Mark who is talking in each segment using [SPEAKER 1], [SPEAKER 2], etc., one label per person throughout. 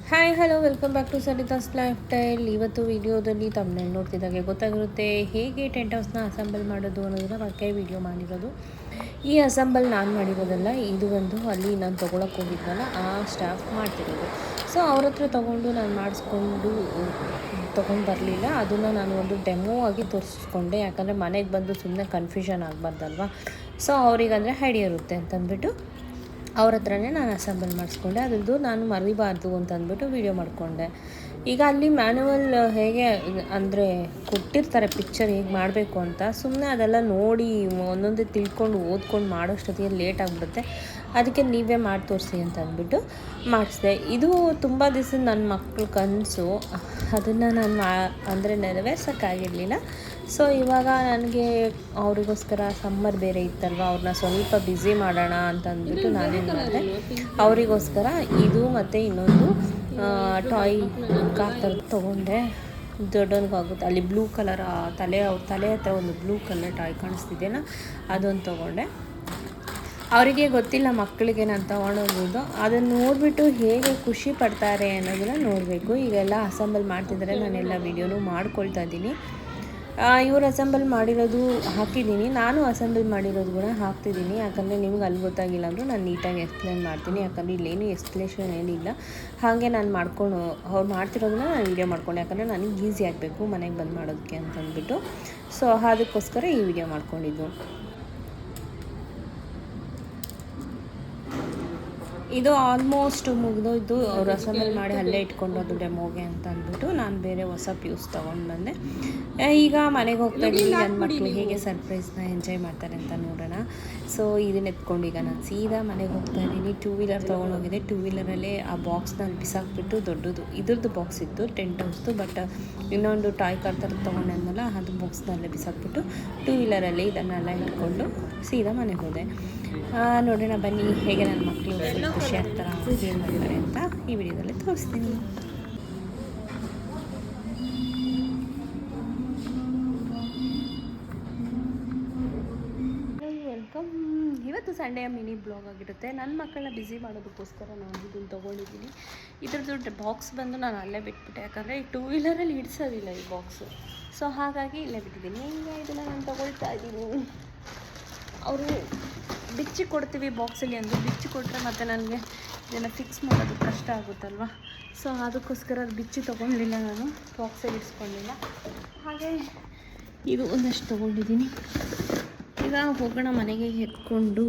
[SPEAKER 1] Hi hello welcome back to Saritha's lifestyle. ಇವತ್ತು ವಿಡಿಯೋದಲ್ಲಿ ತಮ್ಮನೇಲಿ ನೋಡ್ತಿದ್ದಾಗೆ ಗೊತ್ತಾಗಿರುತ್ತೆ ಹೇಗೆ ಟೆಂಟ್ ಹೌಸ್ನ ಅಸೆಂಬಲ್ ಮಾಡೋದು ಅನ್ನೋದನ್ನ ಬಗ್ಗೆ ವಿಡಿಯೋ ಮಾಡಿರೋದು. ಈ ಅಸೆಂಬಲ್ ನಾನು ಮಾಡಿರೋದಲ್ಲ, ಇದು ಒಂದು ಅಲ್ಲಿ ನಾನು ತೊಗೊಳಕ್ಕೆ ಹೋಗಿದ್ನಲ್ಲ ಆ ಸ್ಟಾಫ್ ಮಾಡ್ತಿರೋದು. ಸೊ ಅವ್ರ ಹತ್ರ ತೊಗೊಂಡು ನಾನು ಮಾಡಿಸ್ಕೊಂಡು ತೊಗೊಂಡು ಬರಲಿಲ್ಲ, ಅದನ್ನು ನಾನು ಒಂದು ಡೆಮೋ ಆಗಿ ತೋರಿಸ್ಕೊಂಡೆ. ಯಾಕಂದರೆ ಮನೆಗೆ ಬಂದು ಸುಮ್ಮನೆ ಕನ್ಫ್ಯೂಷನ್ ಆಗಬಾರ್ದಲ್ವ. ಸೊ ಅವರಿಗಂದರೆ ಐಡಿಯಾ ಇರುತ್ತೆ ಅಂತಂದ್ಬಿಟ್ಟು ಅವ್ರ ಹತ್ರನೇ ನಾನು ಅಸೆಂಬಲ್ ಮಾಡಿಸ್ಕೊಂಡೆ. ಅದ್ರದ್ದು ನಾನು ಮರಿಬಾರ್ದು ಅಂತಂದ್ಬಿಟ್ಟು ವೀಡಿಯೋ ಮಾಡಿಕೊಂಡೆ. ಈಗ ಅಲ್ಲಿ ಮ್ಯಾನುವಲ್ ಹೇಗೆ ಅಂದರೆ ಕೊಟ್ಟಿರ್ತಾರೆ ಪಿಕ್ಚರ್ ಹೇಗೆ ಮಾಡಬೇಕು ಅಂತ, ಸುಮ್ಮನೆ ಅದೆಲ್ಲ ನೋಡಿ ಒಂದೊಂದೇ ತಿಳ್ಕೊಂಡು ಓದ್ಕೊಂಡು ಮಾಡೋಷ್ಟೊತ್ತಿಗೆ ಲೇಟ್ ಆಗಿಬಿಡುತ್ತೆ. ಅದಕ್ಕೆ ನೀವೇ ಮಾಡಿ ತೋರಿಸಿ ಅಂತ ಅಂದ್ಬಿಟ್ಟು ಮಾಡಿಸಿದೆ. ಇದು ತುಂಬ ದಿವಸ ನನ್ನ ಮಕ್ಕಳು ಕನಸು, ಅದನ್ನು ನಾನು ಅಂದರೆ ನೆರವೇರ್ಸೋಕ್ಕಾಗಿರಲಿಲ್ಲ. ಸೊ ಇವಾಗ ನನಗೆ ಅವರಿಗೋಸ್ಕರ ಸಮ್ಮರ್ ಬೇರೆ ಇತ್ತಲ್ವ, ಅವ್ರನ್ನ ಸ್ವಲ್ಪ ಬ್ಯುಸಿ ಮಾಡೋಣ ಅಂತ ಅಂದ್ಬಿಟ್ಟು ನಾನೇನು ಮಾಡಿದೆ, ಅವರಿಗೋಸ್ಕರ ಇದು ಮತ್ತು ಇನ್ನೊಂದು ಟಾಯ್ ಕಾರ್ ಥರದ್ದು ತೊಗೊಂಡೆ. ದೊಡ್ಡವನಿಗಾಗುತ್ತೆ ಅಲ್ಲಿ ಬ್ಲೂ ಕಲರ್ ಅವ್ರ ತಲೆ ಹತ್ರ ಒಂದು ಬ್ಲೂ ಕಲರ್ ಟಾಯ್ ಕಾಣಿಸ್ತಿದೆಯಲ್ಲ, ಅದೊಂದು ತೊಗೊಂಡೆ. ಅವರಿಗೆ ಗೊತ್ತಿಲ್ಲ ಮಕ್ಕಳಿಗೆ ನಾನು ತೊಗೊಂಡೋಗೋದು, ಅದನ್ನು ನೋಡಿಬಿಟ್ಟು ಹೇಗೆ ಖುಷಿ ಪಡ್ತಾರೆ ಅನ್ನೋದನ್ನು ನೋಡಬೇಕು. ಈಗೆಲ್ಲ ಅಸೆಂಬಲ್ ಮಾಡ್ತಿದ್ದಾರೆ, ನಾನೆಲ್ಲ ವೀಡಿಯೋನೂ ಮಾಡ್ಕೊಳ್ತಾ ಇದ್ದೀನಿ. ಇವ್ರು ಅಸೆಂಬಲ್ ಮಾಡಿರೋದು ಹಾಕಿದ್ದೀನಿ, ನಾನು ಅಸೆಂಬಲ್ ಮಾಡಿರೋದು ಕೂಡ ಹಾಕ್ತಿದ್ದೀನಿ. ಯಾಕಂದರೆ ನಿಮ್ಗೆ ಅಲ್ಲಿ ಗೊತ್ತಾಗಿಲ್ಲ ಅಂದರೂ ನಾನು ನೀಟಾಗಿ ಎಕ್ಸ್ಪ್ಲೇನ್ ಮಾಡ್ತೀನಿ. ಯಾಕಂದರೆ ಇಲ್ಲೇನು ಎಕ್ಸ್ಪ್ಲೇಷನ್ ಏನಿಲ್ಲ, ಹಾಗೆ ನಾನು ಮಾಡ್ಕೊಂಡು ಅವ್ರು ಮಾಡ್ತಿರೋದನ್ನ ನಾನು ವೀಡಿಯೋ ಮಾಡ್ಕೊಂಡು, ಯಾಕಂದರೆ ನನಗೆ ಈಸಿ ಆಗಬೇಕು ಮನೆಗೆ ಬಂದು ಮಾಡೋದಕ್ಕೆ ಅಂತಂದ್ಬಿಟ್ಟು. ಸೊ ಅದಕ್ಕೋಸ್ಕರ ಈ ವಿಡಿಯೋ ಮಾಡ್ಕೊಂಡಿದ್ದು. ಇದು ಆಲ್ಮೋಸ್ಟ್ ಮುಗಿದೋಯ್ತು. ಅವ್ರು ಅಸೆಂಬಲ್ ಮಾಡಿ ಅಲ್ಲೇ ಇಟ್ಕೊಂಡೋದು ಡೆಮೋಗೆ ಅಂತ ಅಂದ್ಬಿಟ್ಟು ನಾನು ಬೇರೆ ಹೊಸ ಪ್ಯೂಸ್ ತೊಗೊಂಡು ಬಂದೆ. ಈಗ ಮನೆಗೆ ಹೋಗ್ತಾ ಇದ್ದೀನಿ, ನನ್ನ ಮಕ್ಕಳು ಹೇಗೆ ಸರ್ಪ್ರೈಸ್ನ ಎಂಜಾಯ್ ಮಾಡ್ತಾರೆ ಅಂತ ನೋಡೋಣ. ಸೊ ಇದನ್ನ ಎತ್ಕೊಂಡು ಈಗ ನಾನು ಸೀದಾ ಮನೆಗೆ ಹೋಗ್ತಾ ಇದ್ದೀನಿ. 2 ವೀಲರ್ ತೊಗೊಂಡೋಗಿದೆ. 2 ವೀಲರಲ್ಲೇ ಆ ಬಾಕ್ಸ್ನ ಬಿಸಾಕ್ಬಿಟ್ಟು, ದೊಡ್ಡದು ಇದ್ರದ್ದು ಬಾಕ್ಸ್ ಇತ್ತು ಟೆಂಟ್ ಹೌಸ್ದು, ಬಟ್ ಇನ್ನೊಂದು ಟಾಯ್ ಕಾರ್ ಥರದ್ದು ತೊಗೊಂಡಲ್ಲ, ಅದು ಬಾಕ್ಸ್ನಲ್ಲೇ ಬಿಸಾಕ್ಬಿಟ್ಟು 2 ವೀಲರಲ್ಲಿ ಇದನ್ನೆಲ್ಲ ಇಟ್ಕೊಂಡು ಸೀದಾ ಮನೆಗೆ ಹೋದೆ. ನೋಡೋಣ ಬನ್ನಿ ಹೇಗೆ ನನ್ನ ಮಕ್ಕಳು ಖುಷಿ ಆಗ್ತಾರ ಏನು ಮಾಡ್ತಾರೆ ಅಂತ ಈ ವಿಡಿಯೋದಲ್ಲಿ ತೋರಿಸ್ತೀನಿ. ವೆಲ್ಕಮ್. ಇವತ್ತು ಸಂಡೇ ಮಿನಿ ಬ್ಲಾಗ್ ಆಗಿರುತ್ತೆ. ನನ್ನ ಮಕ್ಕಳನ್ನ ಬ್ಯುಸಿ ಮಾಡೋದಕ್ಕೋಸ್ಕರ ನಾನು ಇದನ್ನು ತೊಗೊಂಡಿದ್ದೀನಿ. ಇದ್ರದ್ದು ಬಾಕ್ಸ್ ಬಂದು ನಾನು ಅಲ್ಲೇ ಬಿಟ್ಬಿಟ್ಟೆ, ಯಾಕಂದರೆ ಈ 2 ವೀಲರಲ್ಲಿ ಇಡಿಸೋದಿಲ್ಲ ಈ ಬಾಕ್ಸು. ಸೊ ಹಾಗಾಗಿ ಇಲ್ಲೇ ಬಿಟ್ಟಿದ್ದೀನಿ. ಈಗ ಇದನ್ನು ನಾನು ತೊಗೊಳ್ತಾ ಇದ್ದೀನಿ. ಅವರು ಬಿಚ್ಚಿ ಕೊಡ್ತೀವಿ ಬಾಕ್ಸಲ್ಲಿ ಅಂದರು, ಬಿಚ್ಚಿ ಕೊಟ್ಟರೆ ಮತ್ತು ನನಗೆ ಇದನ್ನು ಫಿಕ್ಸ್ ಮಾಡೋದು ಕಷ್ಟ ಆಗುತ್ತಲ್ವ. ಸೊ ಅದಕ್ಕೋಸ್ಕರ ಅದು ಬಿಚ್ಚಿ ತೊಗೊಳ್ಳಿಲ್ಲ, ನಾನು ಬಾಕ್ಸಲ್ಲಿ ಇಡಿಸ್ಕೊಂಡಿಲ್ಲ. ಹಾಗೆ ಇದು ಒಂದಷ್ಟು ತೊಗೊಂಡಿದ್ದೀನಿ. ಈಗ ಹೋಗೋಣ ಮನೆಗೆ ಎತ್ಕೊಂಡು.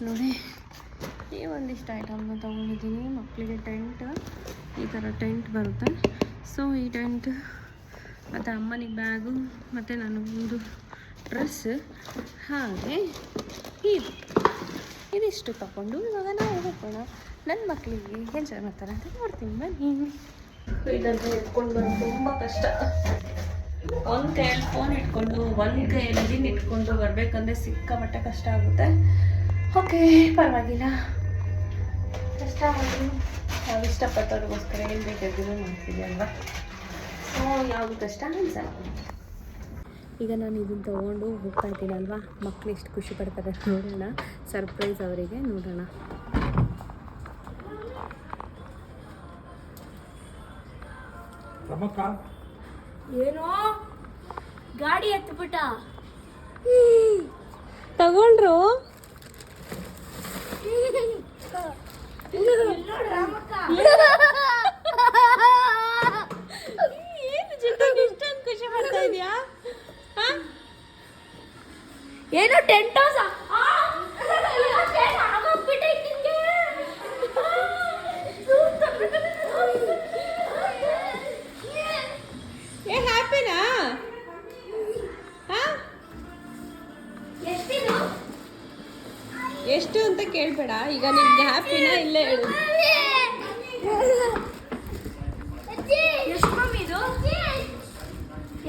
[SPEAKER 1] ನೋಡಿ ಈ ಒಂದಿಷ್ಟು ಐಟಮ್ನ ತೊಗೊಂಡಿದ್ದೀನಿ. ಮಕ್ಕಳಿಗೆ ಟೆಂಟ್, ಈ ಥರ ಟೆಂಟ್ ಬರುತ್ತೆ. ಸೊ ಈ ಟೆಂಟ್ ಮತ್ತು ಅಮ್ಮನಿಗೆ ಬ್ಯಾಗು ಮತ್ತು ನನಗೊಂದು ಡ್ರೆಸ್, ಹಾಗೆ ಇದಿಷ್ಟು ತಗೊಂಡು ಇವಾಗ ನಾವು ಹೋಗೋಣ. ನನ್ನ ಮಕ್ಕಳಿಗೆ ಎಂಜಾಯ್ ಮಾಡ್ತಾರೆ ಅಂತ ನೋಡ್ತೀನಿ ಬನ್ನಿ. ಇದನ್ನು ಎತ್ಕೊಂಡು ಬಂದು ತುಂಬ ಕಷ್ಟ. ಒಂದು ಕೈಯಲ್ಲಿ ಫೋನ್ ಇಟ್ಕೊಂಡು ಒಂದು ಕೈಯಲ್ಲಿ ಇದನ್ನು ಇಟ್ಕೊಂಡು ಬರಬೇಕಂದ್ರೆ ಸಿಕ್ಕಾಪಟ್ಟೆ ಕಷ್ಟ ಆಗುತ್ತೆ. ಓಕೆ ಪರವಾಗಿಲ್ಲ, ಕಷ್ಟ ಆಗೋದು ನಾವು ಇಷ್ಟಪಟ್ಟವ್ರಿಗೋಸ್ಕರ ಏನು ಬೇಕಾಗಿರೋ ಮಾಡ್ತೀವಿ ಅಲ್ವಾ. ಸೊ ಯಾವುದು ಕಷ್ಟ ಅನ್ಸಲ್ಲ. ಈಗ ನಾನು ಇದನ್ನು ತೊಗೊಂಡು ಹೋಗ್ತಾ ಇದ್ದೀನಲ್ವ, ಮಕ್ಕಳು ಎಷ್ಟು ಖುಷಿ ಪಡ್ತಾರೆ ನೋಡೋಣ. ಸರ್ಪ್ರೈಸ್ ಅವರಿಗೆ, ನೋಡೋಣ.
[SPEAKER 2] ಏನೋ ಗಾಡಿ ಎತ್ಬಿಟ್ಟ
[SPEAKER 1] ತಗೊಂಡ್ರು. ಖುಷಿ ಪಡ್ತಾ ಇದೆಯಾ?
[SPEAKER 2] ಏನೋ ಟೆಂಟ್ ಹೌಸ್
[SPEAKER 1] ಹ್ಯಾಪಿನಾ? ಎಷ್ಟು ಅಂತ ಕೇಳಬೇಡ, ಈಗ ನಿಮ್ಗೆ ಹ್ಯಾಪಿನಾ ಇಲ್ಲೇ ಹೇಳು.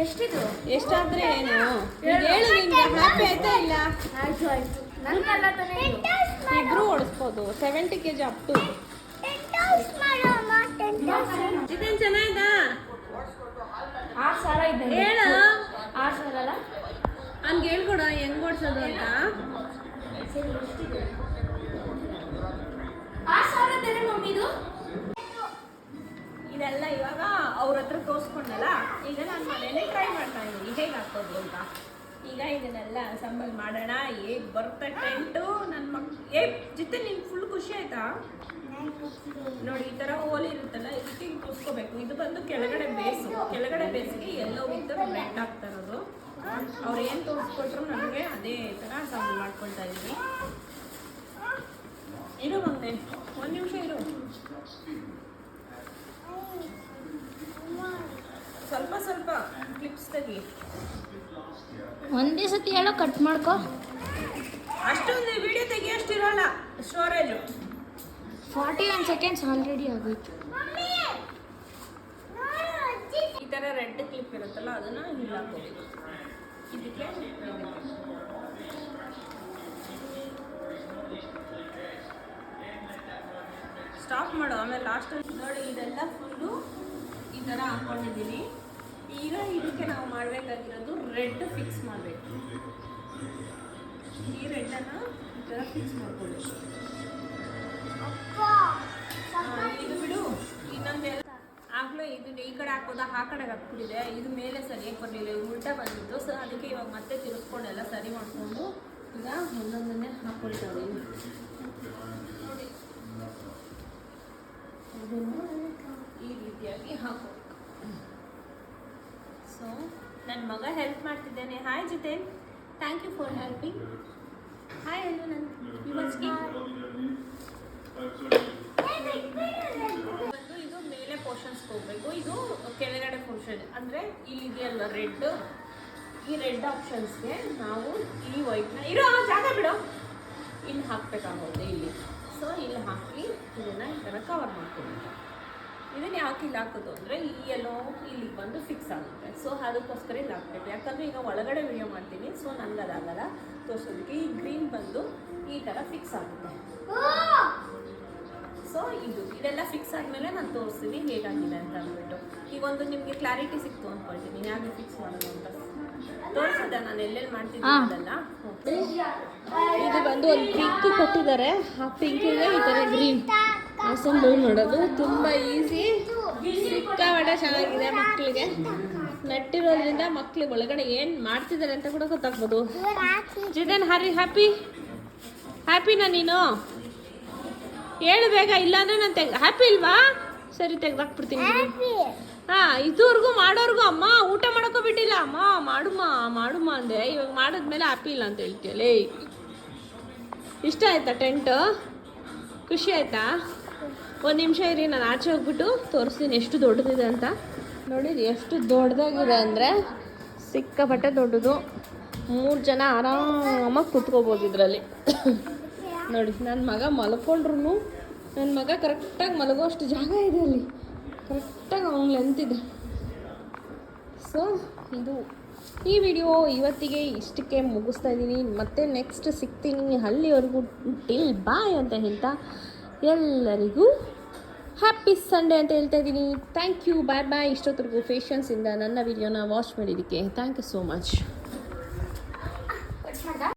[SPEAKER 2] ಎಷ್ಟಿದು?
[SPEAKER 1] ಎಷ್ಟಾದ್ರೆ ಏನು ಹೇಳು, ನಿಮ್ಗೆ ಹ್ಯಾಪಿ ಆಯ್ತಾ ಇಲ್ಲ? ಇಬ್ರು ಓಡಿಸ್ಬೋದು. 70 kg ಅಪ್ ಟು. ಇದೇನು ಚೆನ್ನಾಗಿದಾ?
[SPEAKER 2] 6,000 ಇದೆ
[SPEAKER 1] ಹೇಳು.
[SPEAKER 2] 6,000 ಅಲ್ಲ?
[SPEAKER 1] ಹಂಗೆ ಹೇಳ್ಕೊಡ ಹೆಂಗ್ ಓಡಿಸೋದು ಅಂತ.
[SPEAKER 2] ಸರಿ ಎಷ್ಟಿದೆ 6,000 ತಾನೆ ಮಮ್ಮಿದು
[SPEAKER 1] ಇದೆಲ್ಲ ಇವಾಗ ಅವ್ರ ಹತ್ರ ತೋರಿಸ್ಕೊಂಡಲ್ಲ, ಈಗ ನಾನು ಮನೇಲಿ ಟ್ರೈ ಮಾಡ್ತಾ ಇದ್ದೀನಿ ಹೇಗೆ ಹಾಕೋದು ಅಂತ. ಈಗ ಇದನ್ನೆಲ್ಲ ಅಸೆಂಬಲ್ ಮಾಡೋಣ. ಹೇಗೆ ಬರುತ್ತೆ ಟೆಂಟು ನನ್ನ ಜೊತೆ ನಿನ್ಗೆ ಫುಲ್ ಖುಷಿ ಆಯ್ತಾ? ನೋಡಿ ಈ ಥರ ಹೋಲ್ ಇರುತ್ತಲ್ಲ, ಇದಕ್ಕೆ ಹಿಂಗೆ ಕೂಸ್ಕೋಬೇಕು. ಇದು ಬಂದು ಕೆಳಗಡೆ ಬೇಸಿಗೆ ಎಲ್ಲೋ ವಿತ್ ರೆಡ್ ಆಗ್ತಾ ಇರೋದು. ಅವ್ರು ಏನು ತೋರಿಸ್ಕೊಟ್ರು ನನಗೆ ಅದೇ ಥರ ಅಸೆಂಬಲ್ ಮಾಡ್ಕೊಳ್ತಾ ಇದ್ದೀನಿ. ಇರು ಬಂದೆ, ಒಂದು ನಿಮಿಷ ಇರು. ಸ್ವಲ್ಪ ಕ್ಲಿಪ್ಸ್ ತೆಗಿ.
[SPEAKER 2] ಒಂದೇ ಸತಿ ಹೇಳೋ ಕಟ್ ಮಾಡ್ಕೊ.
[SPEAKER 1] ಅಷ್ಟೊಂದು ವಿಡಿಯೋ ತೆಗಿಯೋಷ್ಟಿರೋಲ್ಲ ಸ್ಟೋರೇಜು.
[SPEAKER 2] 41 ಸೆಕೆಂಡ್ಸ್ ಆಲ್ರೆಡಿ ಆಗೋಯ್ತು.
[SPEAKER 1] ಈ ಥರ ರೆಡ್ ಕ್ಲಿಪ್ ಇರುತ್ತಲ್ಲ ಅದನ್ನು ಇಲ್ಲಿ ಹಾಕೋಬೇಕು. ಇದಕ್ಕೆ ಸ್ಟಾಪ್ ಮಾಡು, ಆಮೇಲೆ ಲಾಸ್ಟಲ್ಲಿ ನೋಡಿ ಇದೆಲ್ಲ ಫುಲ್ಲು ಈ ಥರ ಹಾಕ್ಕೊಂಡಿದ್ದೀನಿ. ಈಗ ಇದಕ್ಕೆ ನಾವು ಮಾಡಬೇಕಾಗಿರೋದು ರೆಡ್ ಫಿಕ್ಸ್ ಮಾಡಬೇಕು. ಈ ರೆಡ್ಡನ್ನು ಈ ಥರ ಫಿಕ್ಸ್ ಮಾಡ್ಕೊಳ್ಳಿ. ಇದು ಬಿಡು, ಇನ್ನೊಂದೆಲ್ಲ ಆಗಲೇ ಇದು ಈ ಕಡೆ ಹಾಕೋದು ಆ ಕಡೆಗೆ ಹಾಕ್ಬಿಟ್ಟಿದೆ. ಇದು ಮೇಲೆ ಸರಿಯಾಗಿ ಬರಲಿಲ್ಲ, ಉಲ್ಟಾ ಬಂದಿತ್ತು. ಸೊ ಅದಕ್ಕೆ ಇವಾಗ ಮತ್ತೆ ತಿರುಗಿಸ್ಕೊಂಡೆಲ್ಲ ಸರಿ ಮಾಡಿಕೊಂಡು ಈಗ ಒಂದೊಂದನ್ನೇ ಹಾಕ್ಕೊಳ್ತಾವೆ. ನೋಡಿ ಅದನ್ನು ಈ ರೀತಿಯಾಗಿ ಹಾಕೋ. ಸೊ ನನ್ನ ಮಗ ಹೆಲ್ಪ್ ಮಾಡ್ತಿದ್ದೇನೆ. Hi Jiten, thank you for helping. Hi ಅಲ್ಲೂ ನನ್ನ ಇವತ್ತಿಗೆ ಇದು ಮೇಲೆ ಪೋರ್ಷನ್ಸ್ಗೆ ಹೋಗ್ಬೇಕು. ಇದು ಕೆಳಗಡೆ ಪೋರ್ಷನ್ ಅಂದರೆ ಇಲ್ಲಿದೆಯಲ್ಲ ರೆಡ್, ಈ ರೆಡ್ ಆಪ್ಷನ್ಸ್ಗೆ ನಾವು ಈ ವೈಟ್ನ ಇರೋ ಜಾಗ ಬಿಡೋ ಇಲ್ಲಿ ಹಾಕಬೇಕಾಗುತ್ತೆ ಇಲ್ಲಿ. ಸೊ ಇಲ್ಲಿ ಹಾಕಿ ಇದನ್ನು ಈ ಥರ ಕವರ್ ಮಾಡ್ಕೊಬೇಕು. ಇದನ್ನು ಯಾಕೆ ಇಲ್ಲಿ ಹಾಕೋದು ಅಂದರೆ ಈ ಎಲ್ಲೋ ಇಲ್ಲಿಗೆ ಬಂದು ಫಿಕ್ಸ್ ಆಗುತ್ತೆ. ಸೊ ಅದಕ್ಕೋಸ್ಕರ ಇಲ್ಲಿ ಹಾಕ್ಬೇಕು. ಯಾಕಂದರೆ ಈಗ ಒಳಗಡೆ ವಿಡಿಯೋ ಮಾಡ್ತೀನಿ, ಸೊ ನನಗೆ ಅದಾಗಲ್ಲ ತೋರಿಸೋದಕ್ಕೆ. ಈ ಗ್ರೀನ್ ಬಂದು ಈ ಥರ ಫಿಕ್ಸ್ ಆಗುತ್ತೆ. ಸೊ ಇದೆಲ್ಲ ಫಿಕ್ಸ್ ಆದಮೇಲೆ ನಾನು ತೋರಿಸ್ತೀನಿ ಹೇಗಾಗಿದೆ ಅಂತ ಅಂದ್ಬಿಟ್ಟು. ಈಗ ಒಂದು ನಿಮಗೆ ಕ್ಲಾರಿಟಿ ಸಿಕ್ತು ಅಂದ್ಕೊಳ್ತೀನಿ ಹೇಗೆ ಫಿಕ್ಸ್ ಮಾಡೋದು ಅಂತ. ತೋರಿಸಿದೆ ನಾನು ಎಲ್ಲೆಲ್ಲಿ ಮಾಡ್ತಿದ್ದೀನಿ ಅದೆಲ್ಲ. ಇದು ಬಂದು ಒಂದು ಪಿಂಕ್ ಕೊಟ್ಟಿದ್ದಾರೆ. ಆ ಪಿಂಕಿಗೆ ಈ ಥರ ಗ್ರೀನ್ ಅಸೆಂಬಲ್ ಮಾಡೋದು ತುಂಬ ಈಸಿ, ಸಿಕ್ಕಾಪಟ್ಟೆ ಚೆನ್ನಾಗಿದೆ. ಮಕ್ಕಳಿಗೆ ನಟ್ಟಿರೋದ್ರಿಂದ ಮಕ್ಕಳಿಗೆ ಒಳಗಡೆ ಏನು ಮಾಡ್ತಿದ್ದಾರೆ ಅಂತ ಕೂಡ ಗೊತ್ತಾಗ್ಬೋದು. ಜಿದನ್ ಹ್ಯಾಪಿನಾ ನೀನು? ಹೇಳು ಬೇಗ, ಇಲ್ಲಾಂದ್ರೆ ನಾನು ಹ್ಯಾಪಿ ಇಲ್ವಾ? ಸರಿ ತೆಗ್ದಾಕ್ಬಿಡ್ತೀನಿ. ಹಾಂ, ಇದುವರೆಗೂ ಮಾಡೋರ್ಗು ಅಮ್ಮ ಊಟ ಮಾಡೋಕ್ಕೂ ಬಿಟ್ಟಿಲ್ಲ. ಅಮ್ಮ ಮಾಡುಮ್ಮ ಅಂದೆ, ಇವಾಗ ಮಾಡಿದ್ಮೇಲೆ ಹ್ಯಾಪಿ ಇಲ್ಲ ಅಂತ ಹೇಳ್ತೀಯಲ್ಲೇ. ಇಷ್ಟ ಆಯ್ತಾ ಟೆಂಟು? ಖುಷಿ ಆಯ್ತಾ? ಒಂದು ನಿಮಿಷ ಇರಿ, ನಾನು ಆಚೆ ಹೋಗ್ಬಿಟ್ಟು ತೋರಿಸ್ತೀನಿ ಎಷ್ಟು ದೊಡ್ಡದಿದೆ ಅಂತ. ನೋಡಿ ಎಷ್ಟು ದೊಡ್ಡದಾಗಿದೆ ಅಂದರೆ ಸಿಕ್ಕಾಪಟ್ಟೆ ದೊಡ್ಡದು. 3 ಜನ ಆರಾಮಾಗಿ ಕೂತ್ಕೋಬೋದು ಇದರಲ್ಲಿ. ನೋಡಿ ನನ್ನ ಮಗ ಮಲ್ಕೊಂಡ್ರು ನನ್ನ ಮಗ ಕರೆಕ್ಟಾಗಿ ಮಲಗೋಷ್ಟು ಜಾಗ ಇದೆ ಅಲ್ಲಿ, ಕರೆಕ್ಟಾಗಿ ಅವ್ನ ಲೆಂತ್ ಇದೆ. ಸೊ ಇದು ಈ ವಿಡಿಯೋ ಇವತ್ತಿಗೆ ಇಷ್ಟಕ್ಕೆ ಮುಗಿಸ್ತಾ ಇದ್ದೀನಿ. ಮತ್ತೆ ನೆಕ್ಸ್ಟ್ ಸಿಗ್ತೀನಿ. ಅಲ್ಲಿವರೆಗೂ ಟಿಲ್ ಬಾಯ್ ಅಂತ ಹೇಳ್ತಾ ಎಲ್ಲರಿಗೂ ಹ್ಯಾಪಿ ಸಂಡೇ ಅಂತ ಹೇಳ್ತಾ ಇದ್ದೀನಿ. ಥ್ಯಾಂಕ್ ಯು, ಬಾಯ್ ಬಾಯ್. ಇಷ್ಟೊತ್ತರೆಗೂ ಪೇಷನ್ಸಿಂದ ನನ್ನ ವಿಡಿಯೋನ ವಾಚ್ ಮಾಡಿದ್ದಕ್ಕೆ ಥ್ಯಾಂಕ್ ಯು ಸೋ ಮಚ್.